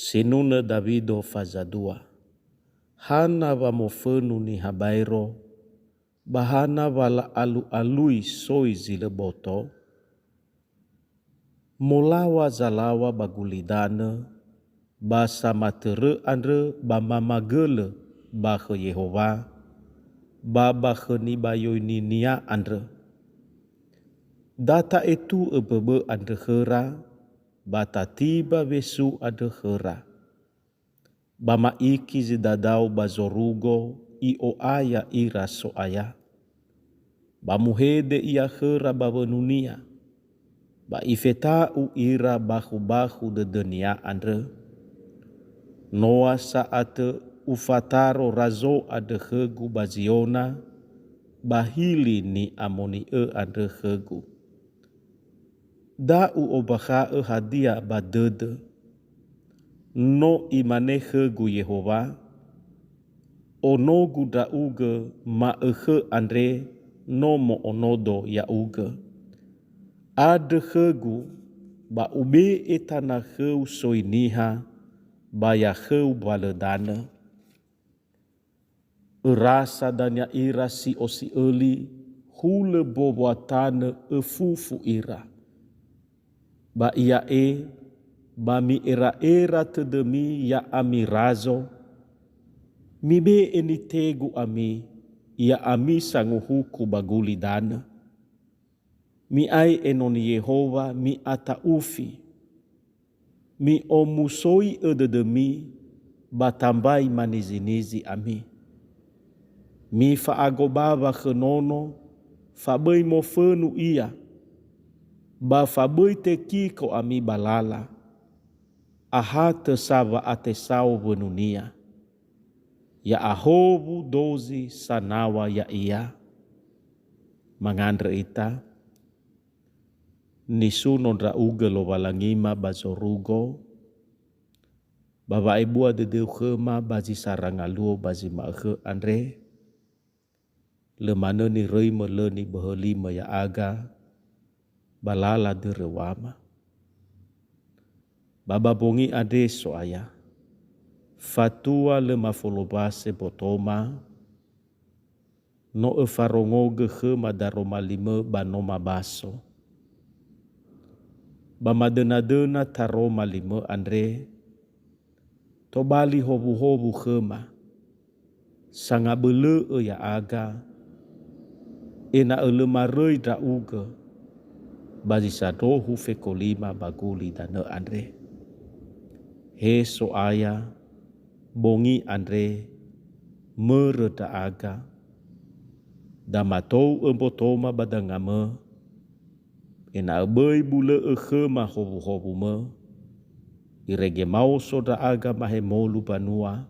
Sinuna Davido fazadua. Hana wa mofenu ni habairo. Bahana wala alu-alui soi zile boto. Molawa zalawa bagulidana. Basa matere andre ba mamagele bahe Yehova. Baba kheni bayo ninia andre. Data itu ebebe andre khera. Bata tiba besu ade khera. Bama iki zidadau bazorugo I o aya ira so aya. Bamuhede ia khera babenunia. Ba ifetau ira bahu-bahu de dunia andre. Noa saate ufataro razo ade khegu baziona. Bahili ni amoni ade khegu. Da'u obaha hadia badede. No imane khegu Yehova. Onogu da'uge ma andre no mo onodo ya uge. Ade khegu ba ube etana kheu soiniha ba ya kheu baledana. Rasa danya ira si osi eli hule bobuatane efufu ira. Ba ia ba mi era tedemi ya ami razo. Mi be eni tegu ami ya ami sanguhuku baguli dana. Mi ai enoni Yehova mi ata ufi. Mi omusoi ededemi batambai manizinizi ami. Mi faagobava khenono fabai mofenu ia. Ba fabai te kiko ami balala. Aha te sava atesau benunia. Ya ahobu dozi sanawa ya ia. Mangandre ita. Nisu nondra uge lo walangima bazorugo. Baba ibua dedeu khema bazi sarangaluo bazi maakhe andre. Lemana ni rei meleni behelima ya aga. Balala de rewama. Baba bongi ade soaya. Fatua le mafolobase botoma. No efarongoge khema daroma lime banoma baso. Bamadena-dena taroma lime andre. Tobali hobu-hobu khema. Sangabele ya aga. Ena elemarei da uge. Bazi sadohu fekolima baguli dana andre. He soaya bongi andre mereda aga. Damatou embotoma badangame. Ena ebei bule khema hobu-hobu me. Irege mau soda aga mahemolu banua.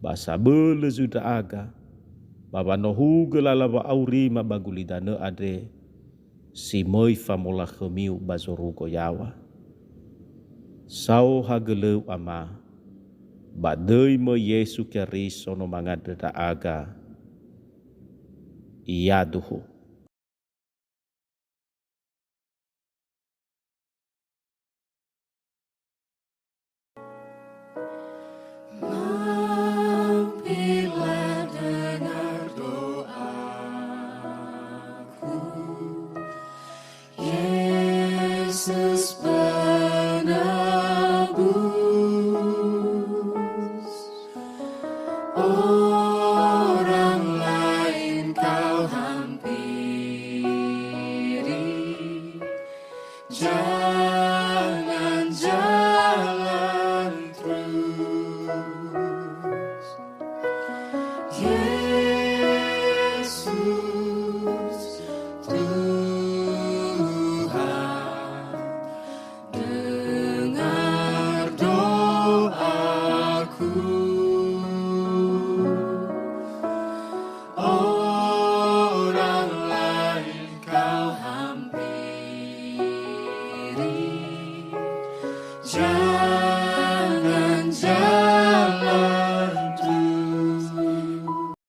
Basa bele zuda aga. Baba nohu gelalaba aurima bagulidana ade. Si moi famola khemiu bazorugo yawa. Sau hageleu ama. Badei me Yesu Keriso no mangadeda aga. Iaduhu. Jesus